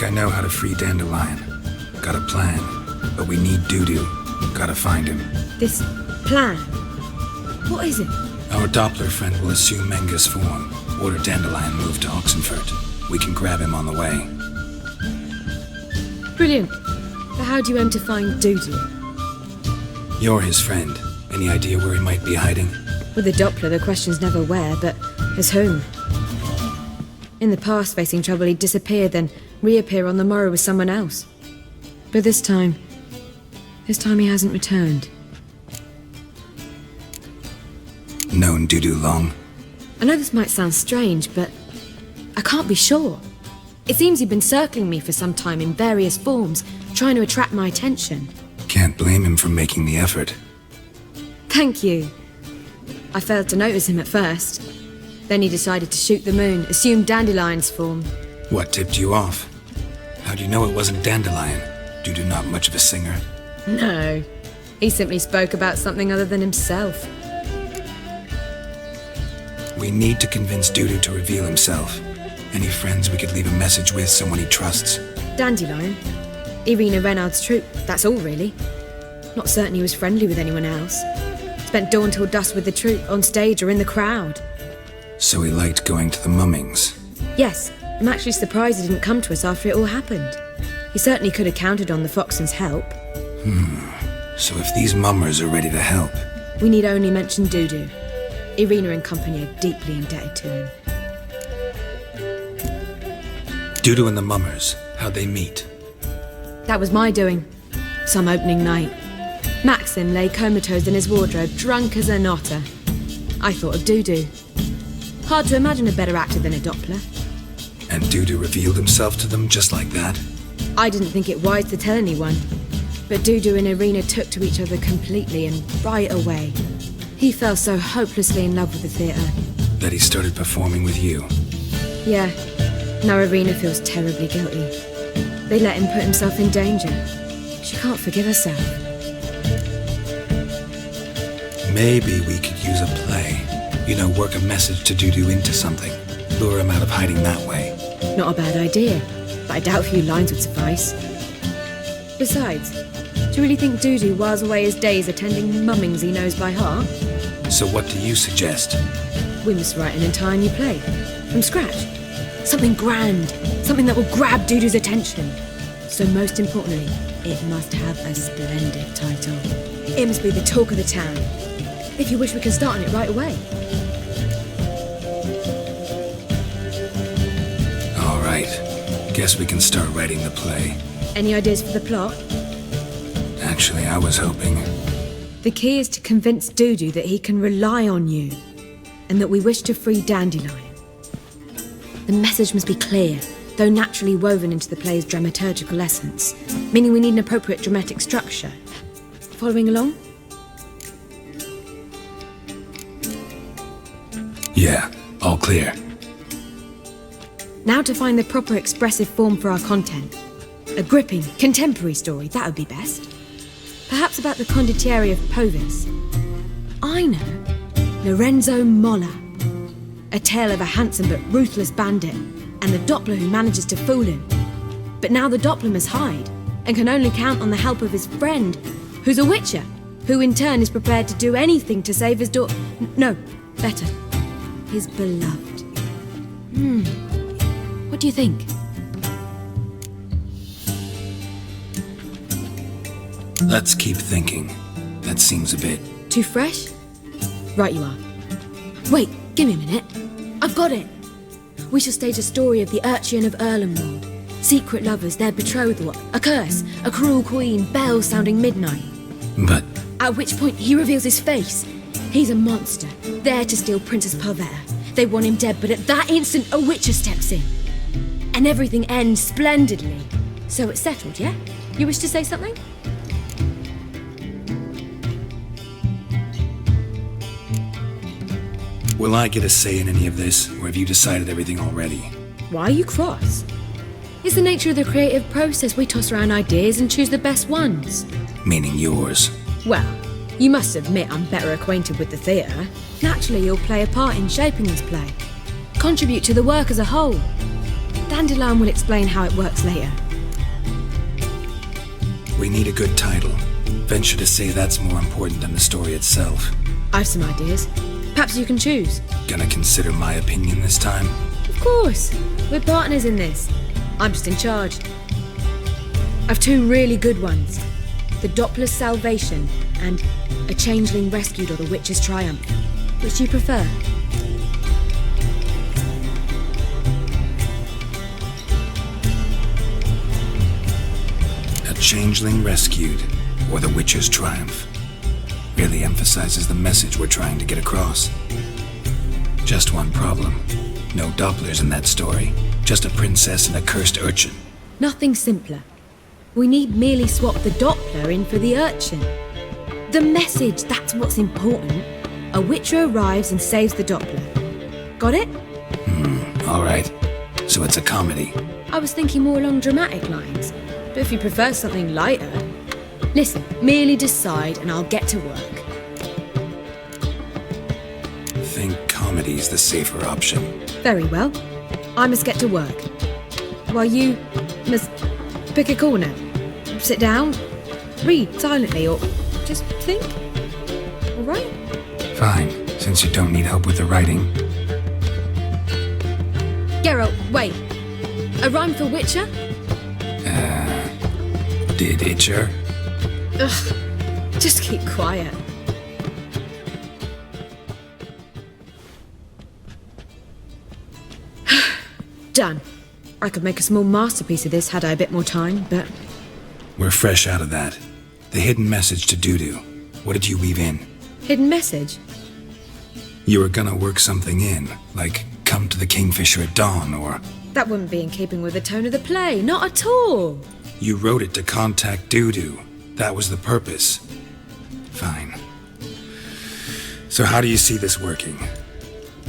think I know how to free Dandelion. Got a plan, but we need Dudu. Gotta find him. This plan? What is it? Our Doppler friend will assume Menga's form. Order Dandelion moved to Oxenfurt. We can grab him on the way. Brilliant. But how do you aim to find Dudu? You're his friend. Any idea where he might be hiding? With the Doppler, the question's never where, but as whom. In the past, facing trouble, he'd disappear, then reappear on the morrow with someone else. But this time he hasn't returned. Known Dudu long? I know this might sound strange, but I can't be sure. It seems he'd been circling me for some time in various forms, trying to attract my attention. Can't blame him for making the effort. Thank you. I failed to notice him at first. Then he decided to shoot the moon, assume Dandelion's form. What tipped you off? How do you know it wasn't Dandelion? Dudu not much of a singer? No. He simply spoke about something other than himself. We need to convince Dudu to reveal himself. Any friends we could leave a message with, someone he trusts? Dandelion. Irina Renard's troupe, that's all really. Not certain he was friendly with anyone else. Spent dawn till dusk with the troupe, on stage or in the crowd. So he liked going to the mummings? Yes, I'm actually surprised he didn't come to us after it all happened. He certainly could have counted on the Foxen's help. So if these mummers are ready to help... We need only mention Dudu. Irina and company are deeply indebted to him. Dudu and the mummers, how'd they meet? That was my doing. Some opening night. Maxim lay comatose in his wardrobe, drunk as an otter. I thought of Dudu. Hard to imagine a better actor than a Doppler. And Dudu revealed himself to them just like that? I didn't think it wise to tell anyone. But Dudu and Irina took to each other completely and right away. He fell so hopelessly in love with the theatre. That he started performing with you? Yeah. Now Irina feels terribly guilty. They let him put himself in danger. She can't forgive herself. Maybe we could use a play. You know, work a message to Dudu into something. Lure him out of hiding that way. Not a bad idea, but I doubt a few lines would suffice. Besides, do you really think Dudu whiles away his days attending mummings he knows by heart? So what do you suggest? We must write an entire new play. From scratch. Something grand. Something that will grab Dudu's attention. So most importantly, it must have a splendid title. It must be the talk of the town. If you wish, we can start on it right away. All right. Guess we can start writing the play. Any ideas for the plot? Actually, I was hoping... The key is to convince Dudu that he can rely on you, and that we wish to free Dandelion. The message must be clear, though naturally woven into the play's dramaturgical essence, meaning we need an appropriate dramatic structure. Following along? Yeah, all clear. Now to find the proper expressive form for our content. A gripping, contemporary story, that would be best. Perhaps about the condottieri of Povis. I know. Lorenzo Molla. A tale of a handsome but ruthless bandit, and the Doppler who manages to fool him. But now the Doppler must hide, and can only count on the help of his friend, who's a witcher, who in turn is prepared to do anything to save his daughter. No, better. His beloved. What do you think? Let's keep thinking. That seems a bit... Too fresh? Right you are. Wait, give me a minute. I've got it. We shall stage a story of the Urcheon of Erlenwald. Secret lovers, their betrothal, a curse, a cruel queen, bells sounding midnight. But... At which point he reveals his face. He's a monster, there to steal Princess Parvetta. They want him dead, but at that instant a witcher steps in. And everything ends splendidly. So it's settled, yeah? You wish to say something? Will I get a say in any of this, or have you decided everything already? Why are you cross? It's the nature of the creative process. We toss around ideas and choose the best ones. Meaning yours. Well, you must admit I'm better acquainted with the theatre. Naturally, you'll play a part in shaping this play. Contribute to the work as a whole. Dandelion will explain how it works later. We need a good title. Venture to say that's more important than the story itself. I've some ideas. Perhaps you can choose. Gonna consider my opinion this time? Of course. We're partners in this. I'm just in charge. I've two really good ones. The Doppler's Salvation and A Changeling Rescued or The Witch's Triumph. Which do you prefer? A Changeling Rescued or The Witch's Triumph. Really emphasizes the message we're trying to get across. Just one problem. No Dopplers in that story. Just a princess and a cursed urchin. Nothing simpler. We need merely swap the Doppler in for the urchin. The message, that's what's important. A Witcher arrives and saves the Doppler. Got it? Alright. So it's a comedy. I was thinking more along dramatic lines. But if you prefer something lighter... Listen, merely decide and I'll get to work. Think comedy's the safer option. Very well. I must get to work. While you must pick a corner. Sit down, read silently, or just think. All right? Fine, since you don't need help with the writing. Geralt, wait. A rhyme for Witcher? Did Itcher? Ugh, just keep quiet. Done. I could make a small masterpiece of this had I a bit more time, but... We're fresh out of that. The hidden message to Dudu. What did you weave in? Hidden message? You were gonna work something in, like come to the Kingfisher at dawn, or... That wouldn't be in keeping with the tone of the play, not at all. You wrote it to contact Dudu. That was the purpose. Fine. So how do you see this working?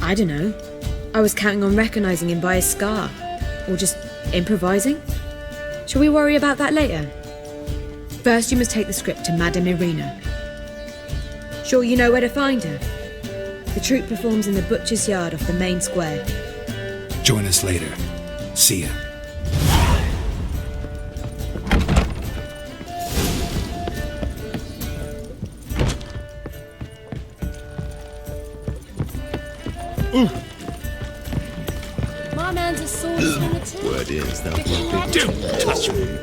I don't know. I was counting on recognizing him by his scar. Or just improvising. Shall we worry about that later? First, you must take the script to Madame Irina. Sure you know where to find her? The troupe performs in the butcher's yard off the main square. Join us later. See ya. My man's a sorcerer too. Word is that don't touch me.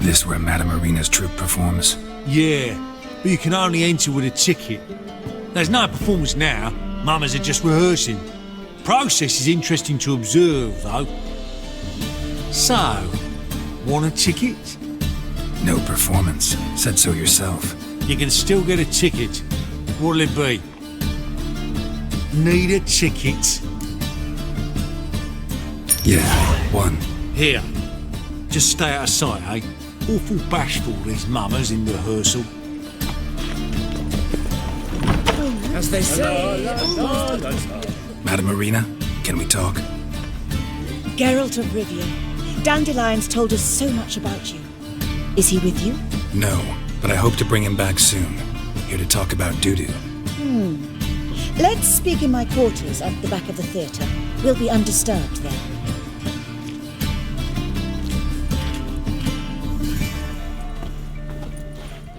This where Madame Irina's troupe performs? Yeah, but you can only enter with a ticket. There's no performance now. Mamas are just rehearsing. Process is interesting to observe, though. So, want a ticket? No performance. Said so yourself. You can still get a ticket. What'll it be? Need a ticket? Yeah, one. Here. Just stay out of sight, eh? Awful bashful, these mamas in rehearsal. As they say. Madame Irina, can we talk? Geralt of Rivia, Dandelion's told us so much about you. Is he with you? No, but I hope to bring him back soon. Here to talk about Dudu. Let's speak in my quarters at the back of the theatre. We'll be undisturbed there.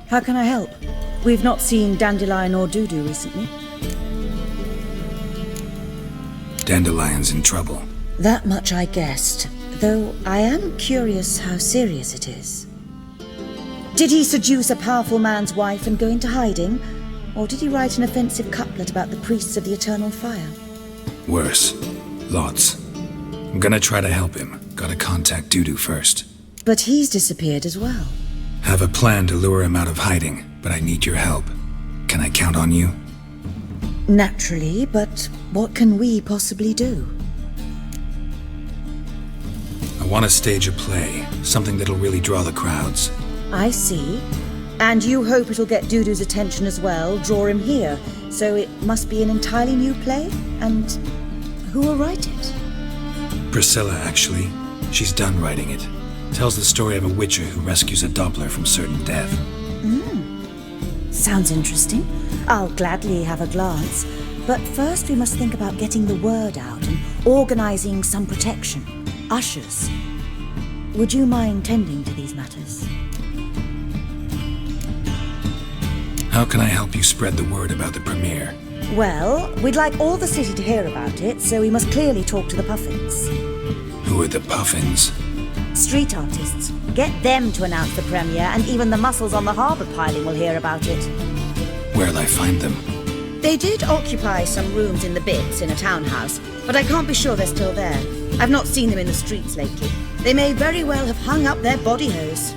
How can I help? We've not seen Dandelion or Dudu recently. Dandelion's in trouble. That much I guessed, though I am curious how serious it is. Did he seduce a powerful man's wife and go into hiding? Or did he write an offensive couplet about the priests of the eternal fire? Worse. Lots. I'm gonna try to help him. Gotta contact Dudu first. But he's disappeared as well. Have a plan to lure him out of hiding, but I need your help. Can I count on you? Naturally, but what can we possibly do? Want to stage a play, something that'll really draw the crowds. I see. And you hope it'll get Dudu's attention as well, draw him here. So it must be an entirely new play? And who will write it? Priscilla, actually. She's done writing it. Tells the story of a witcher who rescues a Doppler from certain death. Sounds interesting. I'll gladly have a glance. But first we must think about getting the word out and organizing some protection. Ushers. Would you mind tending to these matters? How can I help you spread the word about the premiere? Well, we'd like all the city to hear about it, so we must clearly talk to the Puffins. Who are the Puffins? Street artists. Get them to announce the premiere, and even the muscles on the harbour piling will hear about it. Where'll I find them? They did occupy some rooms in the Bits in a townhouse, but I can't be sure they're still there. I've not seen them in the streets lately. They may very well have hung up their body hose.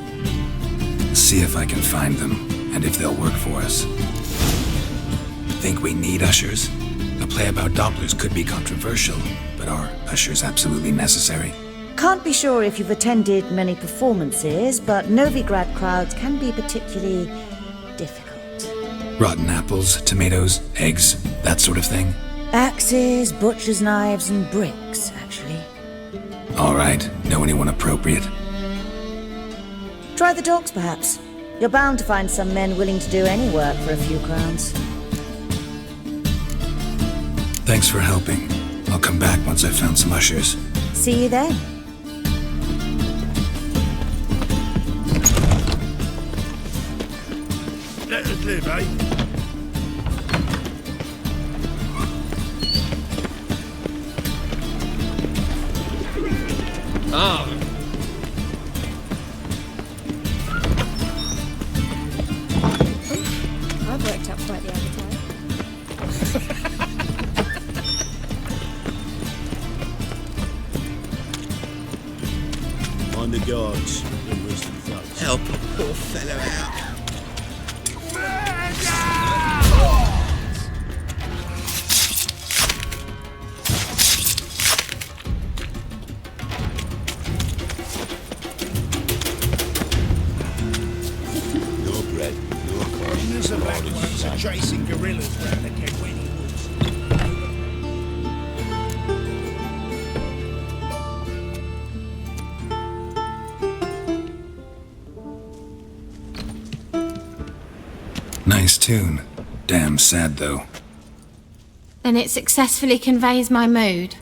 See if I can find them, and if they'll work for us. Think we need ushers? A play about Dopplers could be controversial, but are ushers absolutely necessary? Can't be sure if you've attended many performances, but Novigrad crowds can be particularly difficult. Rotten apples, tomatoes, eggs, that sort of thing? Axes, butcher's knives, and bricks, actually. All right, know anyone appropriate? Try the dogs, perhaps. You're bound to find some men willing to do any work for a few crowns. Thanks for helping. I'll come back once I've found some ushers. See you then. Let us live, eh? I've worked up quite the appetite. Mind the guards. Then wisdom flows. Help a poor fellow out. Your bread, your cost. Millions of black ones are chasing gorillas round the Kenweni woods. Nice tune. Damn sad, though. Then it successfully conveys my mood.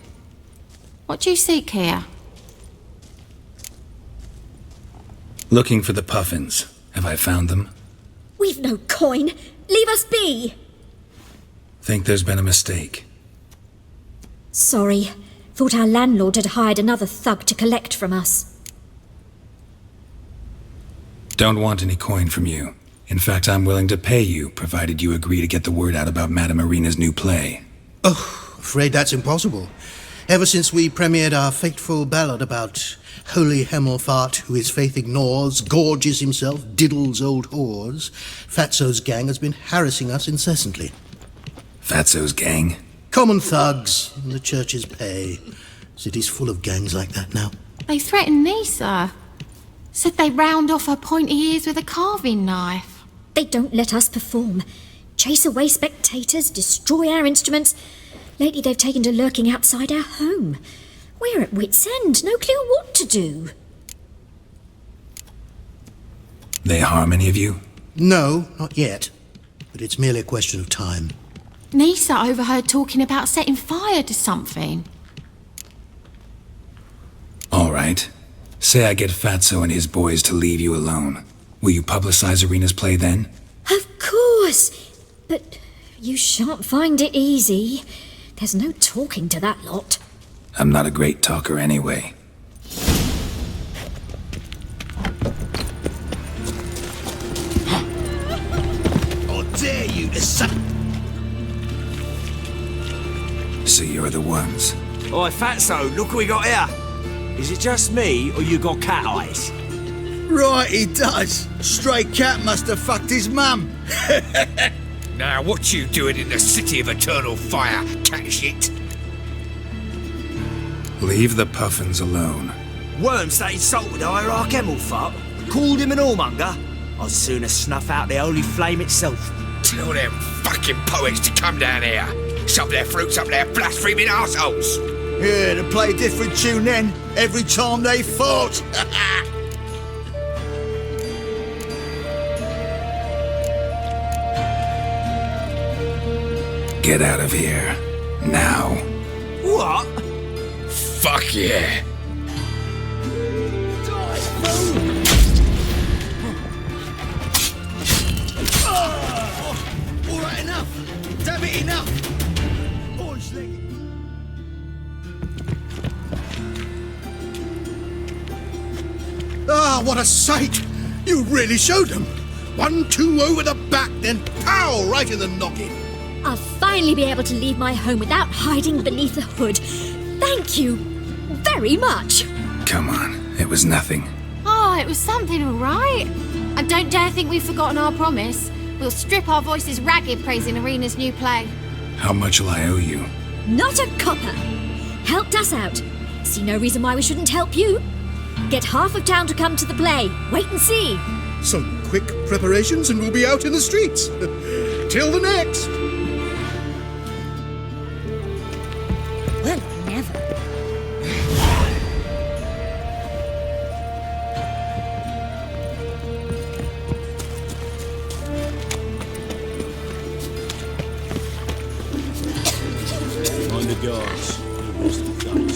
What do you seek here? Looking for the Puffins. Have I found them? We've no coin. Leave us be. Think there's been a mistake. Sorry. Thought our landlord had hired another thug to collect from us. Don't want any coin from you. In fact, I'm willing to pay you, provided you agree to get the word out about Madame Irina's new play. Oh, afraid that's impossible. Ever since we premiered our fateful ballad about Holy Hemelfart, who his faith ignores, gorges himself, diddles old whores, Fatso's gang has been harassing us incessantly. Fatso's gang? Common thugs in the church's pay. City's full of gangs like that now. They threatened Nisa. Said they'd round off her pointy ears with a carving knife. They don't let us perform. Chase away spectators, destroy our instruments. Lately they've taken to lurking outside our home. We're at wit's end, no clue what to do. They harm any of you? No, not yet. But it's merely a question of time. Nisa overheard talking about setting fire to something. All right. Say I get Fatso and his boys to leave you alone. Will you publicize Irina's play then? Of course. But you shan't find it easy. There's no talking to that lot. I'm not a great talker anyway. Or dare you to suck. So you're the ones. Oi, Fatso, look what we got here. Is it just me, or you got cat eyes? Right, he does. Stray cat must have fucked his mum. Now, what you doing in the city of eternal fire, cat shit? Leave the Puffins alone. Worms that insulted Hierarch Hemmelfart, called him an whoremonger. I'd sooner snuff out the holy flame itself. Tell them fucking poets to come down here. Shove their fruits up their blaspheming arseholes. Yeah, to play a different tune then, every time they fought. Get out of here. Now. What? Fuck yeah. All right, enough. Damn it, enough. Orange leg. Ah, what a sight! You really showed them. 1-2 over the back, then pow, right in the noggin. I'll finally be able to leave my home without hiding beneath the hood. Thank you very much. Come on, it was nothing. Oh, it was something, all right. I don't dare think we've forgotten our promise. We'll strip our voices ragged praising Arena's new play. How much will I owe you? Not a copper. Helped us out. See no reason why we shouldn't help you. Get half of town to come to the play. Wait and see. Some quick preparations and we'll be out in the streets. Till the next. Well, never. Mind the guards. You lost the guns.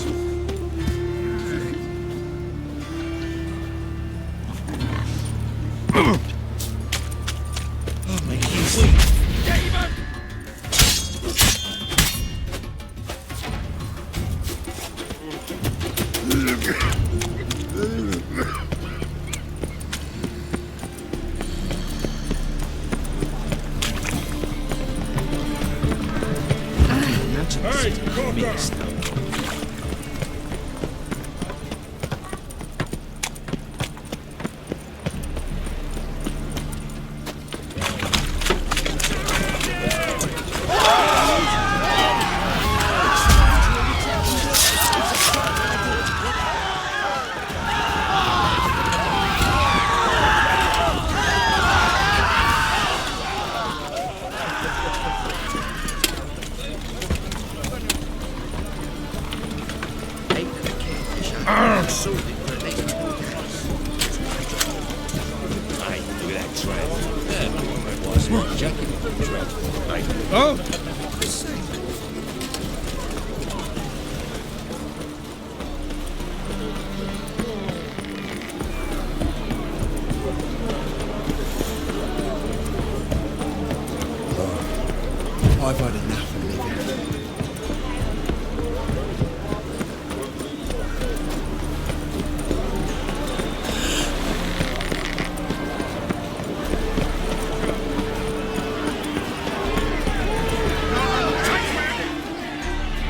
I've had enough of living.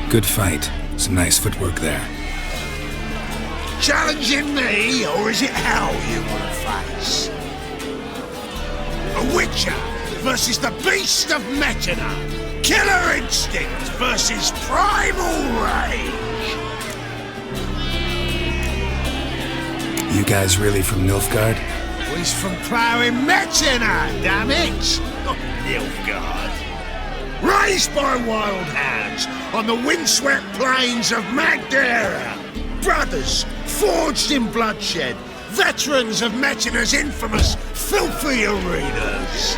Good fight. Some nice footwork there. Challenging me, or is it hell you want to face? A Witcher versus the Beast of Metina. Killer instinct versus primal rage. You guys really from Nilfgaard? He's from ploughing Metina, damn it! Not Nilfgaard. Raised by wild hounds on the windswept plains of Magdera. Brothers forged in bloodshed. Veterans of Metina's infamous filthy arenas.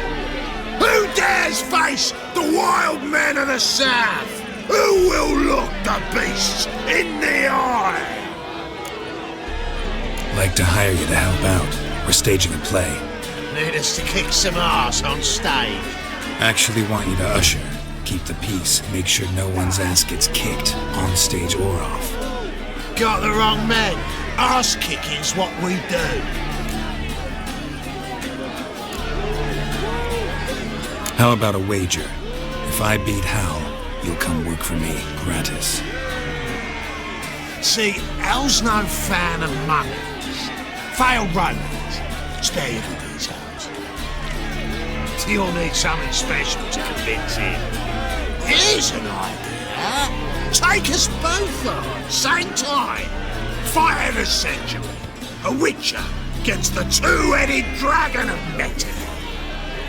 Who dares face the wild men of the south? Who will look the beasts in the eye? Like to hire you to help out. We're staging a play. Need us to kick some ass on stage. Actually want you to usher. Keep the peace. Make sure no one's ass gets kicked, on stage or off. Got the wrong men. Ass kicking's what we do. How about a wager? If I beat Hal, you'll come work for me, gratis. See, Hal's no fan of monkeys. Failed romance. Spare you the details. You'll need something special to convince him. Here's an idea. Take us both on, same time. Fight of the century. A Witcher against the two-headed dragon of Metin.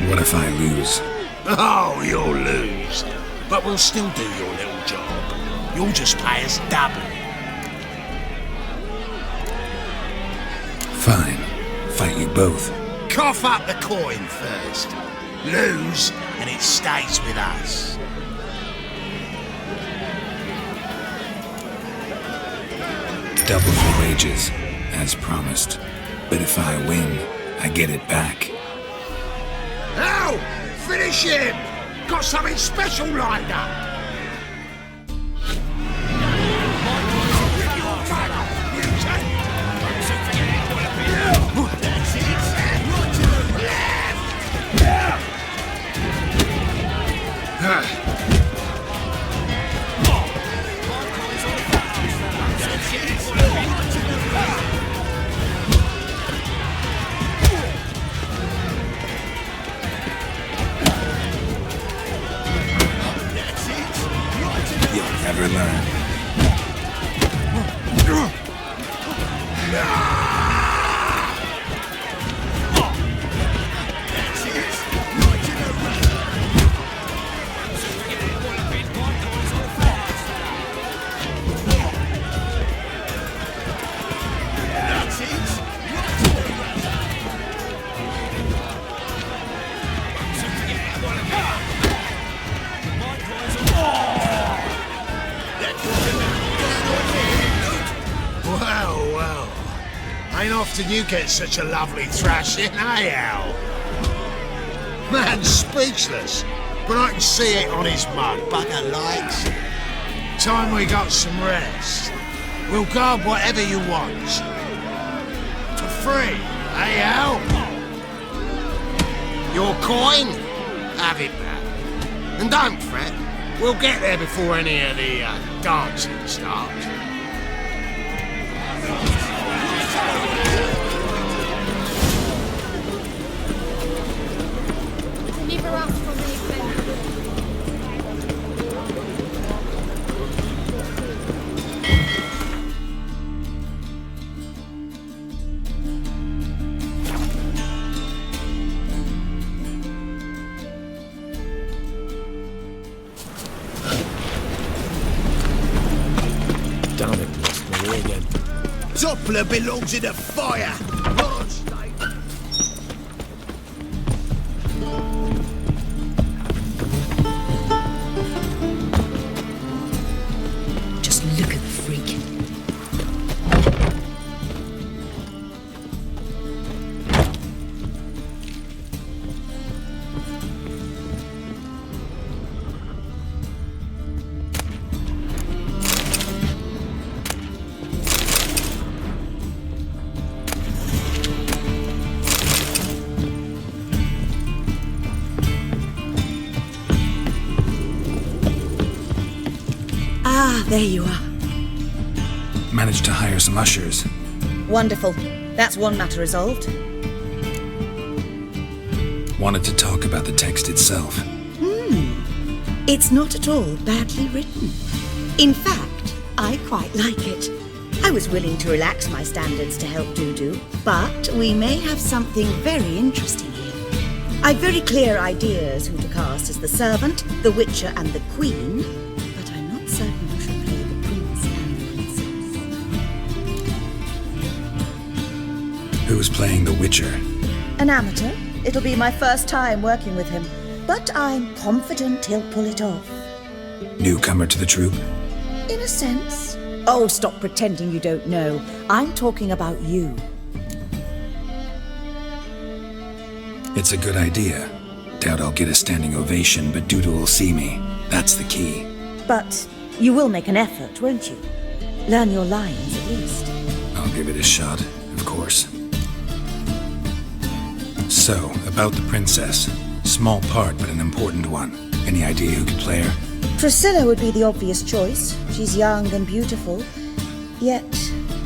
What if I lose? Oh, you'll lose. But we'll still do your little job. You'll just pay us double. Fine. Fight you both. Cough up the coin first. Lose, and it stays with us. Double the wages, as promised. But if I win, I get it back. Now, finish him! Got something special lined up! Never learn. Ain't often you get such a lovely thrashing, eh, Al? Man's speechless, but I can see it on his mug. Bugger likes it. Time we got some rest. We'll guard whatever you want. For free, eh, Al? Your coin? Have it back. And don't fret, we'll get there before any of the dancing starts. Never asked for me, Damn it, lost my way again. Doppler belongs in the fire! Just look at the freak. Ah, there you are. Managed to hire some ushers. Wonderful. That's one matter resolved. Wanted to talk about the text itself. It's not at all badly written. In fact, I quite like it. I was willing to relax my standards to help Dudu, but we may have something very interesting here. I've very clear ideas who to cast as the servant, the Witcher, and the Queen, but I'm not certain who should play the Prince and the Princess. Who's playing the Witcher? An amateur. It'll be my first time working with him, but I'm confident he'll pull it off. Newcomer to the troupe? In a sense. Oh, stop pretending you don't know. I'm talking about you. It's a good idea. Doubt I'll get a standing ovation, but Dudu will see me. That's the key. But you will make an effort, won't you? Learn your lines, at least. I'll give it a shot, of course. So, about the princess. Small part, but an important one. Any idea who could play her? Priscilla would be the obvious choice. She's young and beautiful. Yet,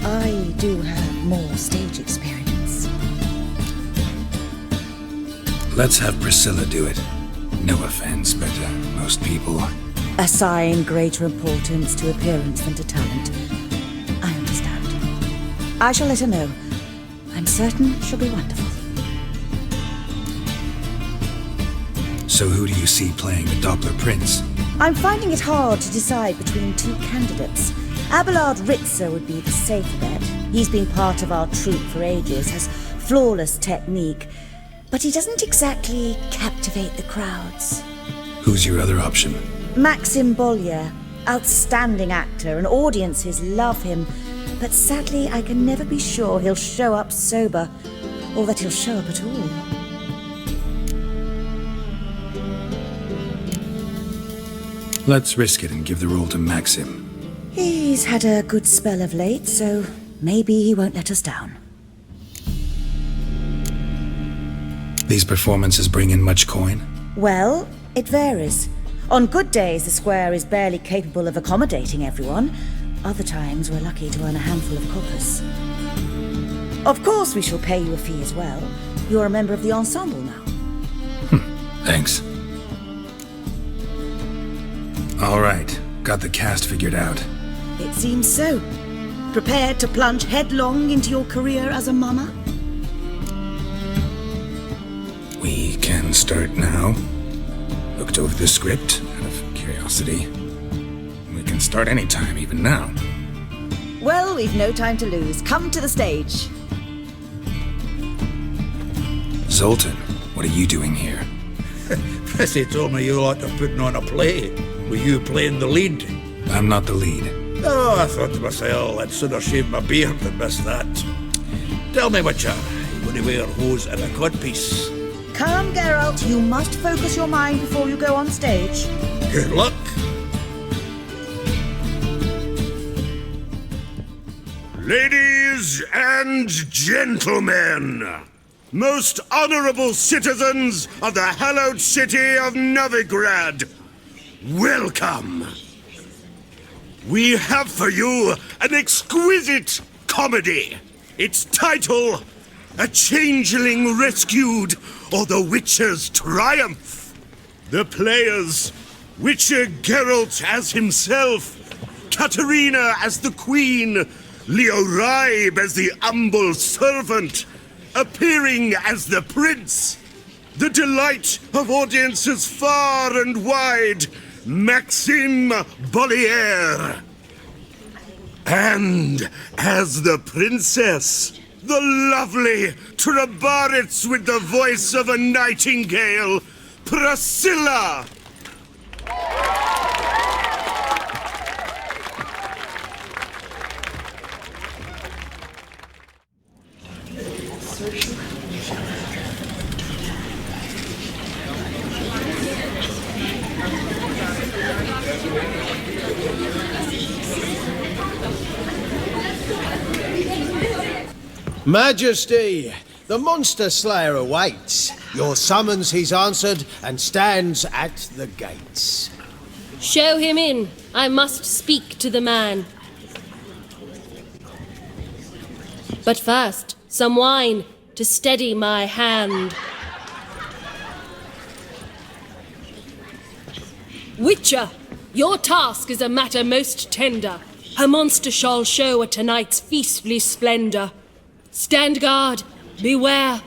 I do have more stage experience. Let's have Priscilla do it. No offense, but most people... Assign greater importance to appearance than to talent. I understand. I shall let her know. I'm certain she'll be wonderful. So who do you see playing the Doppler Prince? I'm finding it hard to decide between two candidates. Abelard Ritzer would be the safer bet. He's been part of our troupe for ages, has flawless technique, but he doesn't exactly captivate the crowds. Who's your other option? Maxim Bollier, outstanding actor, and audiences love him, but sadly I can never be sure he'll show up sober, or that he'll show up at all. Let's risk it and give the role to Maxim. He's had a good spell of late, so maybe he won't let us down. These performances bring in much coin? Well, it varies. On good days, the square is barely capable of accommodating everyone. Other times, we're lucky to earn a handful of coppers. Of course, we shall pay you a fee as well. You're a member of the ensemble now. Thanks. All right, got the cast figured out. It seems so. Prepared to plunge headlong into your career as a mama? We can start now. Looked over the script out of curiosity. We can start anytime, even now. Well, we've no time to lose. Come to the stage. Zoltan, what are you doing here? Prissy told me you like to putting on a play. Were you playing the lead? I'm not the lead. Oh, I thought to myself, I'd sooner shave my beard than miss that. Tell me, Witcher, you want to wear hose and a codpiece? Come, Geralt. You must focus your mind before you go on stage. Good luck. Ladies and gentlemen, most honorable citizens of the hallowed city of Novigrad, welcome. We have for you an exquisite comedy. Its title, A Changeling Rescued, or The Witcher's Triumph. The players, Witcher Geralt as himself, Katarina as the Queen, Leo Raib as the humble servant, appearing as the Prince, the delight of audiences far and wide, Maxim Bollier. And as the Princess, the lovely Trebaritz with the voice of a nightingale, Priscilla. Majesty, the Monster Slayer awaits. Your summons he's answered and stands at the gates. Show him in. I must speak to the man. But first, some wine to steady my hand. Witcher, your task is a matter most tender. A monster shall show at tonight's feastly splendor. Stand guard, beware,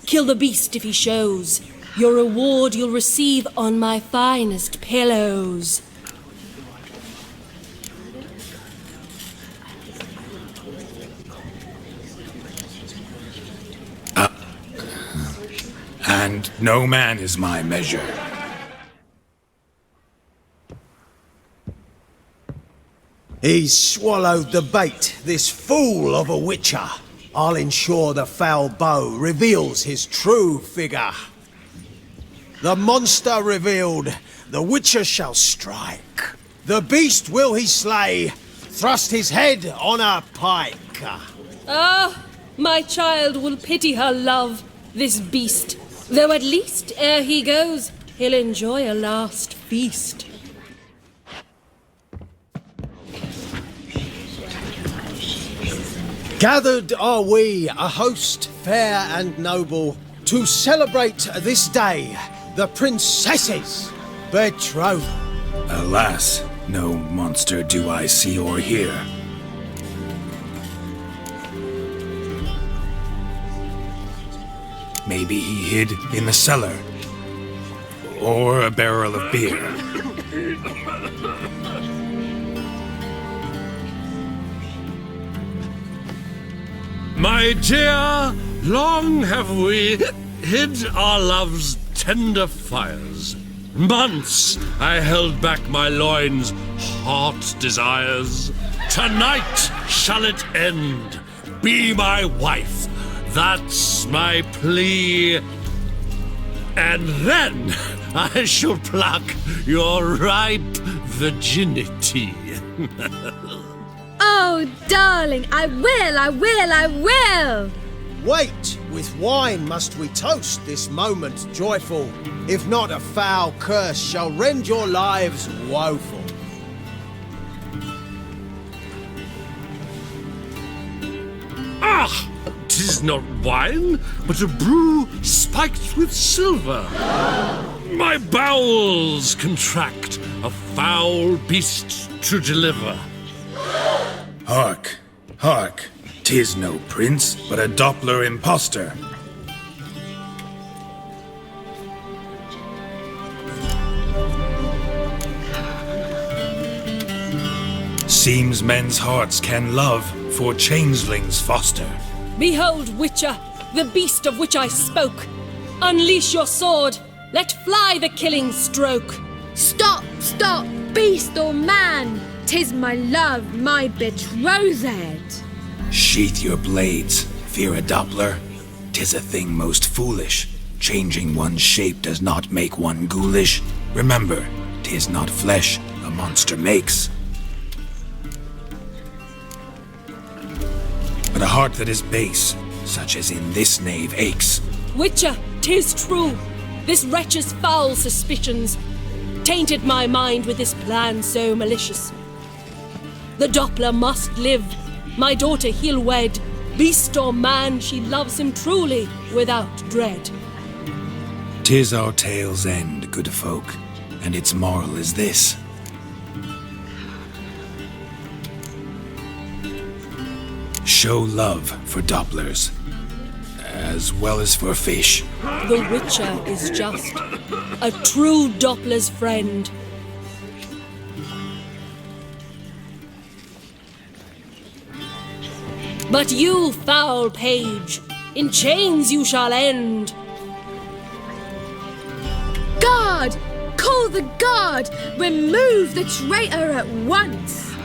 kill the beast if he shows. Your reward you'll receive on my finest pillows. And no man is my measure. He's swallowed the bait, this fool of a Witcher. I'll ensure the foul bow reveals his true figure. The monster revealed, the Witcher shall strike. The beast will he slay, thrust his head on a pike. Ah, my child will pity her love, this beast. Though at least, ere he goes, he'll enjoy a last feast. Gathered are we, a host fair and noble, to celebrate this day, the princess's betrothal. Alas, no monster do I see or hear. Maybe he hid in the cellar. Or a barrel of beer. My dear, long have we hid our love's tender fires. Months I held back my loins' hot desires. Tonight shall it end. Be my wife. That's my plea. And then I shall pluck your ripe virginity. Oh, darling, I will! Wait, with wine must we toast this moment joyful. If not, a foul curse shall rend your lives woeful. Ah! 'Tis not wine, but a brew spiked with silver. My bowels contract, a foul beast to deliver. Hark, hark. 'Tis no prince, but a Doppler impostor. Seems men's hearts can love, for changelings foster. Behold, Witcher, the beast of which I spoke. Unleash your sword. Let fly the killing stroke. Stop, stop, beast or man! 'Tis my love, my betrothed. Sheath your blades, fear a Doppler. 'Tis a thing most foolish. Changing one's shape does not make one ghoulish. Remember, 'tis not flesh a monster makes, but a heart that is base, such as in this knave aches. Witcher, 'tis true. This wretch's foul suspicions tainted my mind with this plan so malicious. The Doppler must live. My daughter he'll wed. Beast or man, she loves him truly, without dread. 'Tis our tale's end, good folk, and its moral is this. Show love for Dopplers, as well as for fish. The Witcher is just a true Doppler's friend. But you, foul page, in chains you shall end. Guard! Call the guard! Remove the traitor at once!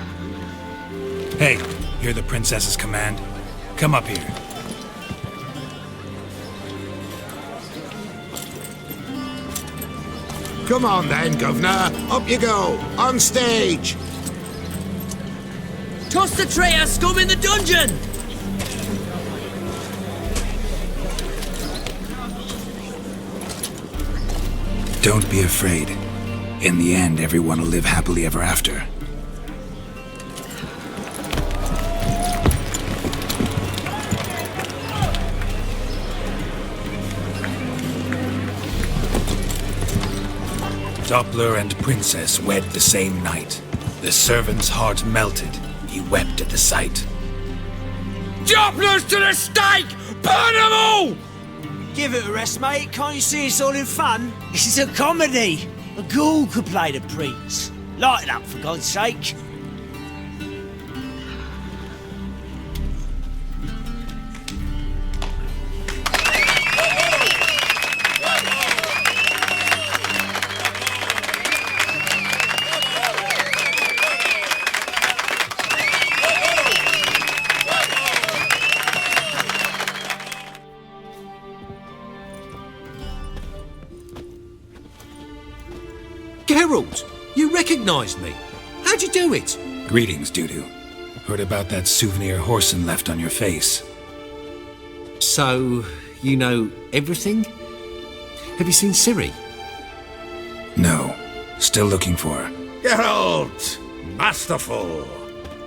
Hey, hear the princess's command? Come up here. Come on then, Governor. Up you go. On stage. Toss the traitor scum in the dungeon! Don't be afraid. In the end, everyone will live happily ever after. Doppler and princess wed the same night. The servant's heart melted. He wept at the sight. Dopplers to the stake! Burn them all! Give it a rest, mate. Can't you see it's all in fun? This is a comedy. A ghoul could play the prince. Lighten up, for God's sake. Geralt, you recognized me. How'd you do it? Greetings, Dudu. Heard about that souvenir Horson left on your face. So, you know everything? Have you seen Ciri? No. Still looking for her. Geralt! Masterful!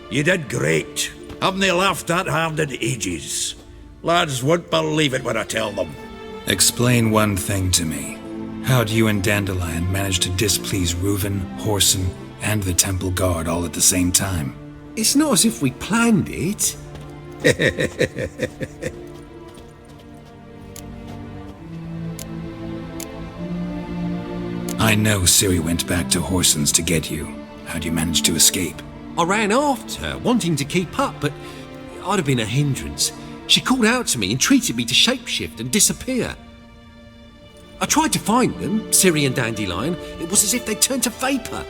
You did great. Haven't they laughed that hard in ages? Lads won't believe it when I tell them. Explain one thing to me. How'd you and Dandelion manage to displease Reuven, Horson, and the Temple Guard all at the same time? It's not as if we planned it. I know Ciri went back to Horsens to get you. How'd you manage to escape? I ran after her, wanting to keep up, but I'd have been a hindrance. She called out to me, entreated me to shapeshift and disappear. I tried to find them, Ciri and Dandelion. It was as if they turned to vapour.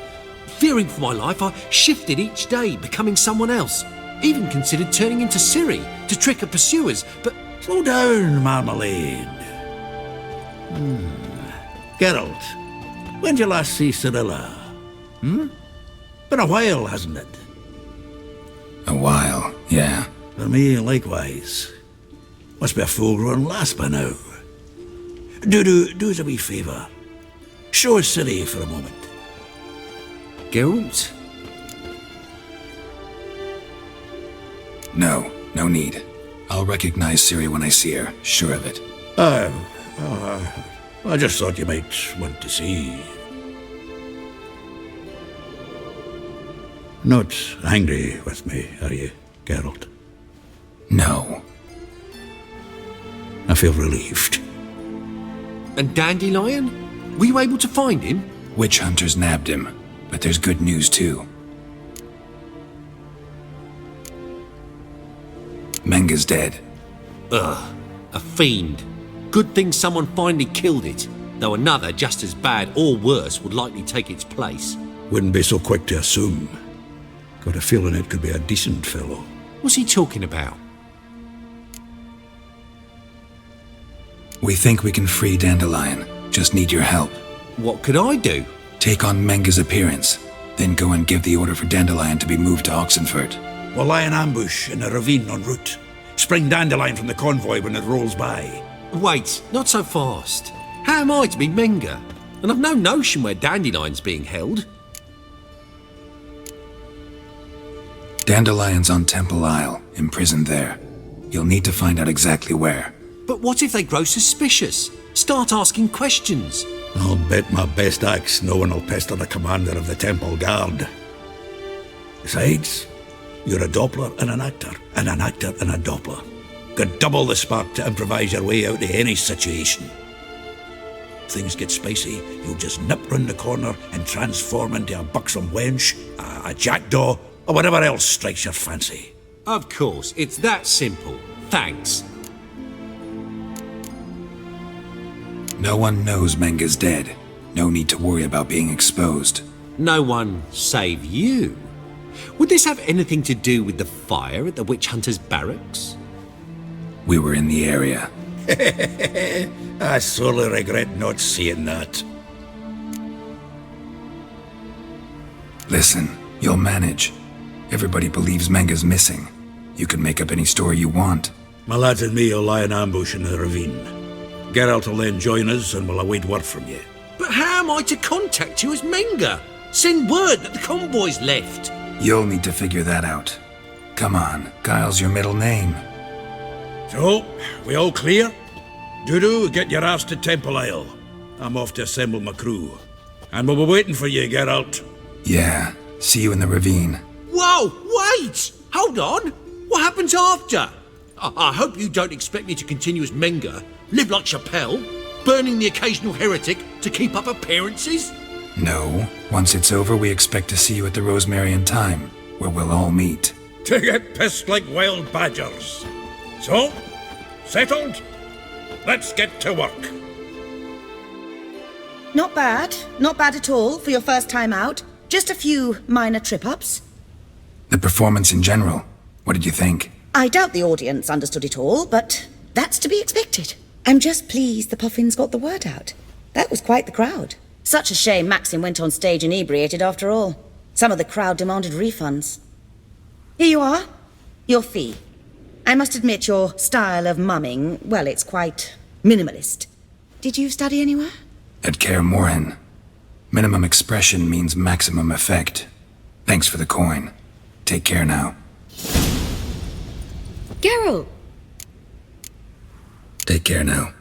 Fearing for my life, I shifted each day, becoming someone else. Even considered turning into Ciri to trick her pursuers, but... Slow down, Marmalade. Geralt, when did you last see Cirilla? Been a while, hasn't it? A while, yeah. For me, likewise. Must be a full-grown lass by now. Do us a wee favour. Show us Ciri for a moment. Geralt? No need. I'll recognize Ciri when I see her, sure of it. I just thought you might want to see. Not angry with me, are you, Geralt? No. I feel relieved. And Dandelion? Were you able to find him? Witch hunters nabbed him, but there's good news too. Menga's dead. Ugh, a fiend. Good thing someone finally killed it, though another just as bad or worse would likely take its place. Wouldn't be so quick to assume. Got a feeling it could be a decent fellow. What's he talking about? We think we can free Dandelion. Just need your help. What could I do? Take on Menga's appearance, then go and give the order for Dandelion to be moved to Oxenfurt. We'll lie in ambush in a ravine en route. Spring Dandelion from the convoy when it rolls by. Wait, not so fast. How am I to be Menga? And I've no notion where Dandelion's being held. Dandelion's on Temple Isle, imprisoned there. You'll need to find out exactly where. But what if they grow suspicious? Start asking questions? I'll bet my best axe no one will pester the commander of the Temple Guard. Besides, you're a Doppler and an actor and a Doppler. Got double the spark to improvise your way out of any situation. If things get spicy, you'll just nip round the corner and transform into a buxom wench, a jackdaw, or whatever else strikes your fancy. Of course, it's that simple. Thanks. No one knows Menga's dead. No need to worry about being exposed. No one save you. Would this have anything to do with the fire at the witch hunter's barracks? We were in the area. I sorely regret not seeing that. Listen, you'll manage. Everybody believes Menga's missing. You can make up any story you want. My lads and me will lie in ambush in the ravine. Geralt will then join us and we'll await word from you. But how am I to contact you as Menga? Send word that the convoy's left. You'll need to figure that out. Come on, Guile's your middle name. So, we all clear? Dudu, get your ass to Temple Isle. I'm off to assemble my crew. And we'll be waiting for you, Geralt. Yeah, see you in the ravine. Whoa, wait! Hold on! What happens after? I hope you don't expect me to continue as Menga, live like Chappelle, burning the occasional heretic to keep up appearances? No. Once it's over, we expect to see you at the Rosemary and Thyme, where we'll all meet. To get pissed like wild badgers. So, settled? Let's get to work. Not bad. Not bad at all for your first time out. Just a few minor trip-ups. The performance in general, what did you think? I doubt the audience understood it all, but that's to be expected. I'm just pleased the Puffins got the word out. That was quite the crowd. Such a shame Maxim went on stage inebriated after all. Some of the crowd demanded refunds. Here you are. Your fee. I must admit your style of mumming, well, it's quite minimalist. Did you study anywhere? At Kaer Morhen. Minimum expression means maximum effect. Thanks for the coin. Take care now. Geralt! Take care now.